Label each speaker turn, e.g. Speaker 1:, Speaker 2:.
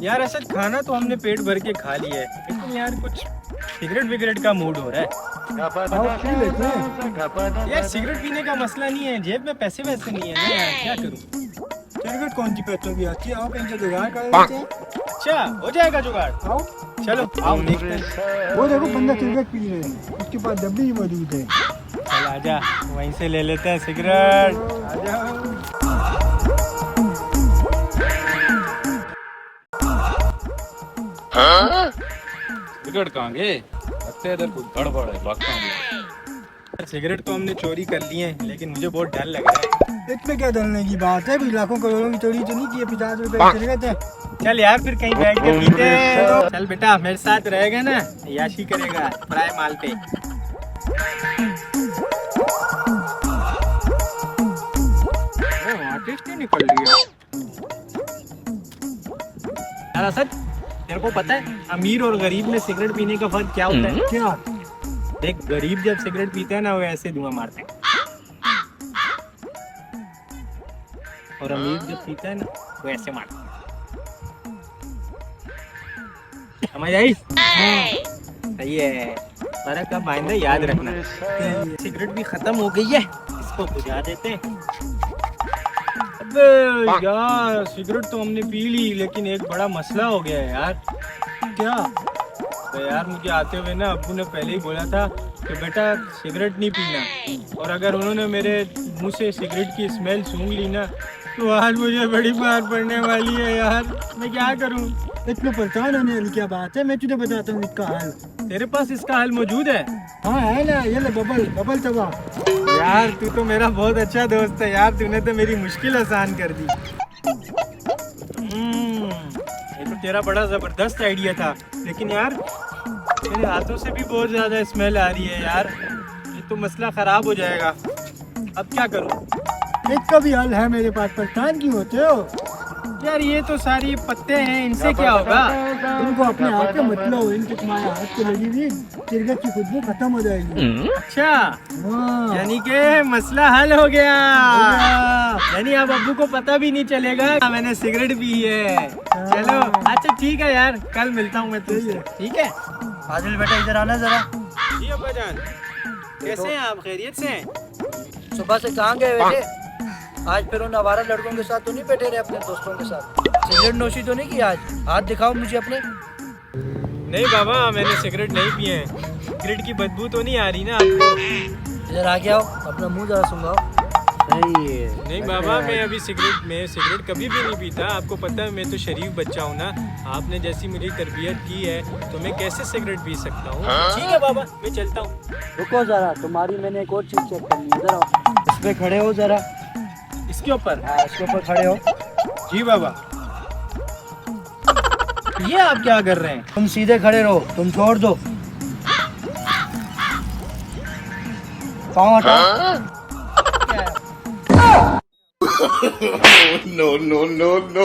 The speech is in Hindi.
Speaker 1: यार असद खाना तो हमने पेट भर के खा लिया है, लेकिन यार कुछ सिगरेट विगरेट का मूड हो रहा है। यार सिगरेट पीने का मसला नहीं है, जेब में पैसे वैसे नहीं है ना यार, क्या करूं।
Speaker 2: सिगरेट कौन सी पैसों की आती है? आओ कहीं से जुगाड़ कर लेते हैं।
Speaker 1: अच्छा हो जाएगा जुगाड़,
Speaker 2: आओ
Speaker 1: चलो आओ देखते हैं।
Speaker 2: वो देखो बंदा सिगरेट पी रहे हैं, उसके पास डब्बी ही मौजूद है।
Speaker 1: चल आजा वहीं से ले लेते हैं सिगरेट, आजा।
Speaker 3: सिगरेट कहाँ गए? लगता है इधर कुछ गड़बड़ है, भागता हूँ।
Speaker 1: सिगरेट तो हमने चोरी कर लिए हैं, लेकिन मुझे बहुत डर लग रहा है।
Speaker 2: इसमें क्या डरने की बात है? कोई लाखों करोड़ों की चोरी तो नहीं की है, 50 रुपए की सिगरेट है।
Speaker 1: चल यार फिर कहीं बैठ के पीते हैं। चल बेटा मेरे साथ रहेगा ना, याशी करेगा फ्राई माल पे। आर्टिस्ट ही निकल लिया यार। असद तेरे को पता है अमीर और गरीब में सिगरेट पीने का फर्क क्या होता है?
Speaker 2: क्या?
Speaker 1: देख गरीब जब सिगरेट पीते हैं ना वो ऐसे धुआं मारते हैं, और अमीर जब पीता है ना वो ऐसे मारते हैं। समझ आई? सही है, फर्क का मायने याद रखना। सिगरेट भी खत्म हो गई है, इसको बुझा देते हैं। अबे यार सिगरेट तो हमने पी ली, लेकिन एक बड़ा मसला हो गया है यार।
Speaker 2: क्या?
Speaker 1: तो यार मुझे आते हुए ना अब्बू ने पहले ही बोला था कि बेटा सिगरेट नहीं पीना, और अगर उन्होंने मेरे मुंह से सिगरेट की स्मेल सूंघ ली ना तो आज मुझे बड़ी मार पड़ने वाली है यार। मैं क्या करूं?
Speaker 2: इतने परेशान होने वाली क्या बात है? मैं तुझे बताता हूँ इसका हल।
Speaker 1: तेरे पास इसका हल मौजूद है?
Speaker 2: हाँ है ना, ये ले बबल बबल चबा।
Speaker 1: यार तू तो मेरा बहुत अच्छा दोस्त है यार, तूने तो मेरी मुश्किल आसान कर दी। ये तो तेरा बड़ा जबरदस्त आइडिया था, लेकिन यार मेरे हाथों से भी बहुत ज्यादा स्मेल आ रही है यार, ये तो मसला खराब हो जाएगा। अब क्या करूं?
Speaker 2: इसका भी हल है मेरे पास। परेशान क्यों होते हो?
Speaker 1: यार ये तो सारी पत्ते हैं, इनसे क्या होगा?
Speaker 2: इनको अपने हाथ पे मत लो, इनके तुम्हारे हाथ पे लगी हुई सिगरेट की खुशबू खत्म हो जाएगी।
Speaker 1: अच्छा
Speaker 2: हाँ।
Speaker 1: यानी कि मसला हल हो गया। यानी अब अब्बू को पता भी नहीं चलेगा मैंने सिगरेट पी है। चलो अच्छा ठीक है यार, कल मिलता हूँ मैं तुझसे, ठीक है?
Speaker 2: आदिल बेटा इधर आना जरा।
Speaker 1: जी अब्बा जान, कैसे हैं आप? खैरियत से हैं?
Speaker 4: सुबह से कहाँ गए वैसे? आज फिर उन आवारा लड़कों के साथ तो नहीं बैठे रहे अपने दोस्तों के साथ? सिगरेट नोशी तो नहीं की आज? हाथ दिखाओ मुझे अपने।
Speaker 1: नहीं बाबा मैंने सिगरेट नहीं पिए हैं। सिगरेट की बदबू तो नहीं आ रही ना आपको?
Speaker 4: इधर आगे आओ, अपना मुंह जरा सुंघाओ। सही है।
Speaker 1: नहीं बाबा मैं अभी सिगरेट कभी भी नहीं पीता। आपको पता है मैं तो शरीफ बच्चा हूँ ना, आपने जैसी मुझे तरबियत की है तो मैं कैसे सिगरेट पी सकता हूँ? ठीक है बाबा मैं चलता हूँ।
Speaker 4: रुको जरा, तुम्हारी मैंने एक और चीज चेक करनी है। इधर आओ, इस पे खड़े हो जरा।
Speaker 1: इसके ऊपर?
Speaker 4: हाँ इसके ऊपर खड़े हो।
Speaker 1: जी बाबा। ये आप क्या कर रहे हैं?
Speaker 4: तुम सीधे खड़े रहो, तुम छोड़ दो। पाँव हटाओ।
Speaker 5: no, no, no, no.